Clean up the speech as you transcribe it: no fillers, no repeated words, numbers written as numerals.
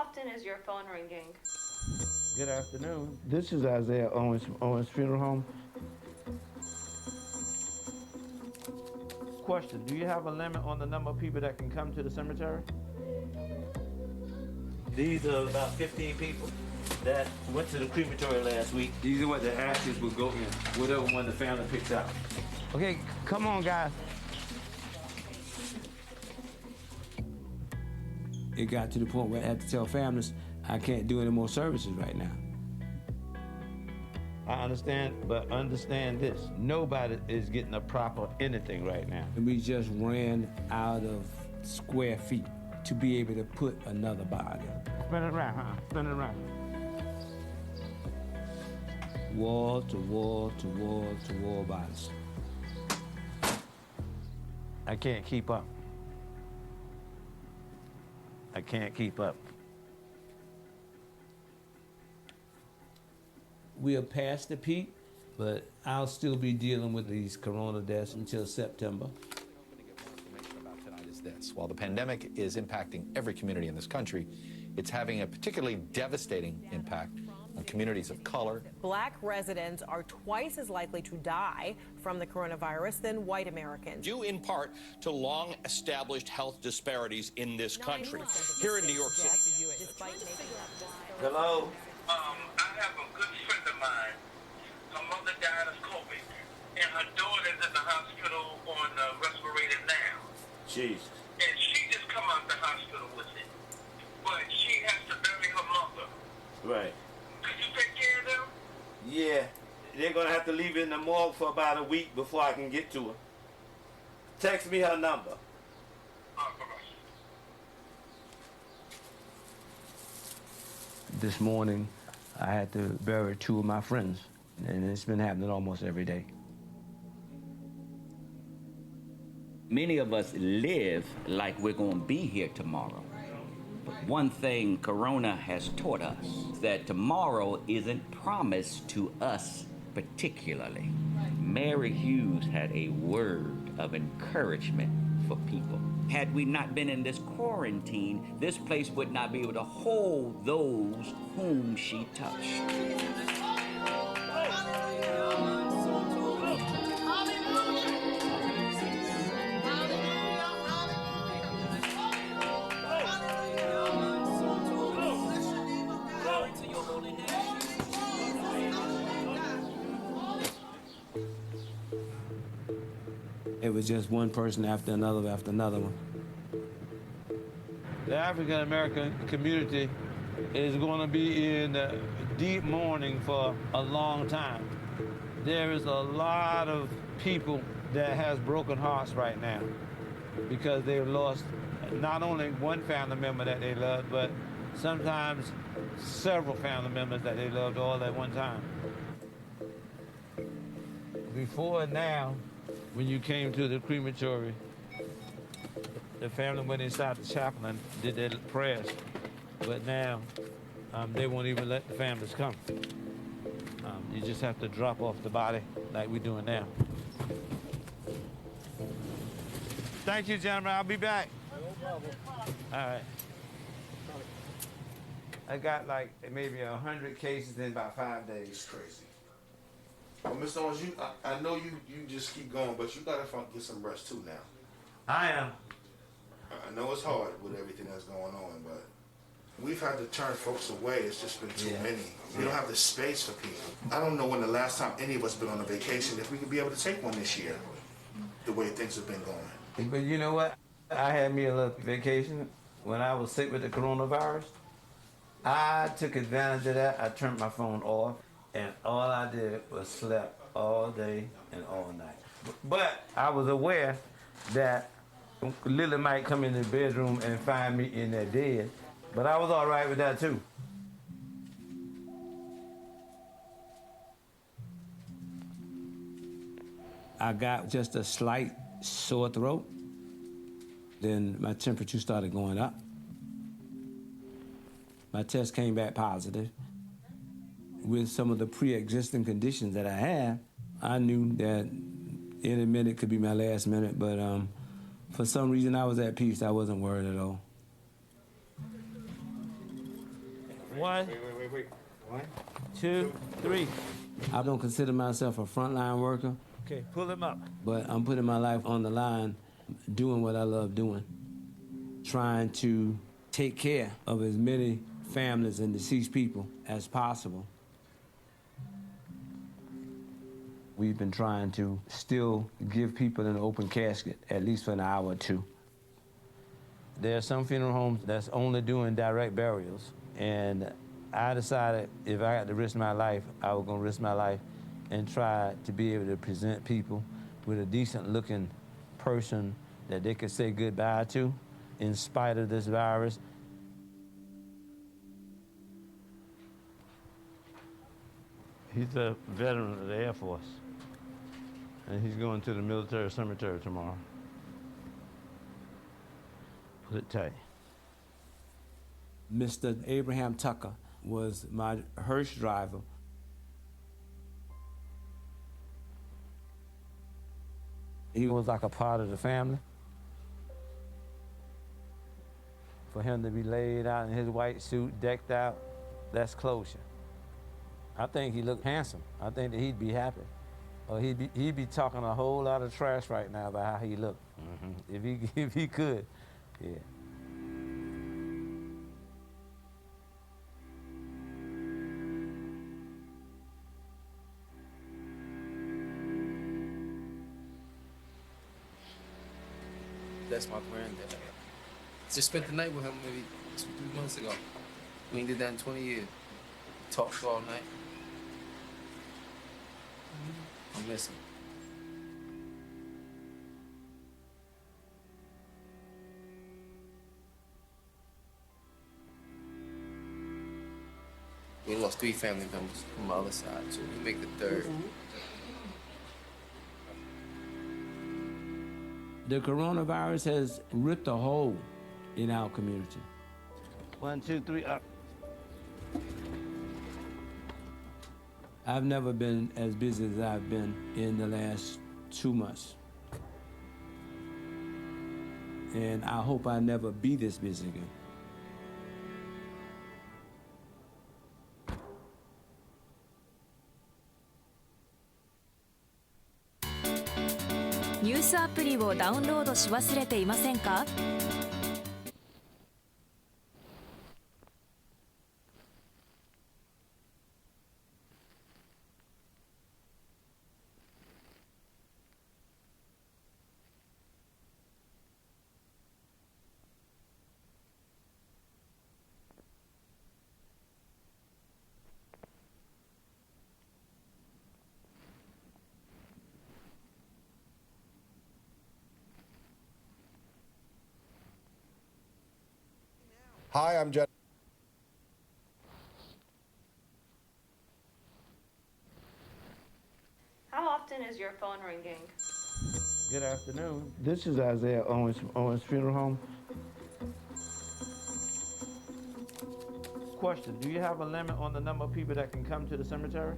often is your phone ringing? Good afternoon. This is Isaiah Owens Funeral Home. Question, do you have a limit on the number of people that can come to the cemetery? These are about 15 people that went to the crematory last week. These are what the ashes will go in, whatever one the family picks out. Okay, come on, guys. It got to the point where I had to tell families, I can't do any more services right now. I understand, but understand this. Nobody is getting a proper anything right now. And we just ran out of square feet to be able to put another body. Spin it around, huh? Spin it around. Wall to wall to wall to wall bodies. I can't keep up. I can't keep up. We are past the peak, but I'll still be dealing with these corona deaths until September. While the pandemic is impacting every community in this country, it's having a particularly devastating impact on communities of color. Black residents are twice as likely to die from the coronavirus than white Americans. Due in part to long-established health disparities in this country. Here in New York City. Hello? I have a good friend of mine. Her mother died of COVID, and her daughter's in the hospital on respirator now. Jesus. And she just come out the hospital with it. But she has to bury her mother. Right. Could you take care of them? Yeah. They're gonna have to leave it in the morgue for about a week before I can get to her. Text me her number. Bye-bye. This morning, I had to bury two of my friends, and it's been happening almost every day. Many of us live like we're going to be here tomorrow. But one thing Corona has taught us is that tomorrow isn't promised to us particularly. Mary Hughes had a word of encouragement for people. Had we not been in this quarantine, this place would not be able to hold those whom she touched. It was just one person after another one. The African American community is going to be in deep mourning for a long time. There is a lot of people that has broken hearts right now because they've lost not only one family member that they loved, but sometimes several family members that they loved all at one time. Before and now, when you came to the crematory, the family went inside the chapel and did their prayers. But now, they won't even let the families come. You just have to drop off the body like we're doing now. Thank you, gentlemen. I'll be back. No problem. All right. I got like maybe 100 cases in about 5 days. It's crazy. Well, Mr. Owens, I know you just keep going, but you gotta get some rest too now. I am. I know it's hard with everything that's going on, but we've had to turn folks away. It's just been too many. We don't have the space for people. I don't know when the last time any of us been on a vacation, if we could be able to take one this year, the way things have been going. But you know what? I had me a little vacation when I was sick with the coronavirus. I took advantage of that. I turned my phone off, and all I did was slept all day and all night. But I was aware that Lily might come in the bedroom and find me in there dead, but I was all right with that too. I got just a slight sore throat. Then my temperature started going up. My test came back positive. With some of the pre-existing conditions that I had, I knew that any minute could be my last minute, but for some reason I was at peace. I wasn't worried at all. One. Wait. 1, 2, 3. I don't consider myself a frontline worker, Okay, pull him up. but I'm putting my life on the line, doing what I love doing, trying to take care of as many families and deceased people as possible. We've been trying to still give people an open casket, at least for an hour or two. There are some funeral homes that's only doing direct burials, and I decided if I had to risk my life, I was gonna risk my life and try to be able to present people with a decent looking person that they could say goodbye to in spite of this virus. He's a veteran of the Air Force, and he's going to the military cemetery tomorrow. Put it tight. Mr. Abraham Tucker was my hearse driver. He was like a part of the family. For him to be laid out in his white suit, decked out, that's closure. I think he looked handsome. I think that he'd be happy. Or he'd be talking a whole lot of trash right now about how he looked. If he could, yeah. That's my granddad. Just spent the night with him maybe 2-3 months ago. We ain't did that in 20 years. Talked all night. I miss him. We lost 3 family members from my other side, so we make the 3rd. The coronavirus has ripped a hole in our community. 1, 2, 3, up. I've never been as busy as I've been in the last 2 months. And I hope I never be this busy again.ニュースアプリをダウンロードし忘れていませんか？Hi, I'm Jen. How often is your phone ringing? Good afternoon. This is Isaiah Owens Funeral Home. Question, do you have a limit on the number of people that can come to the cemetery?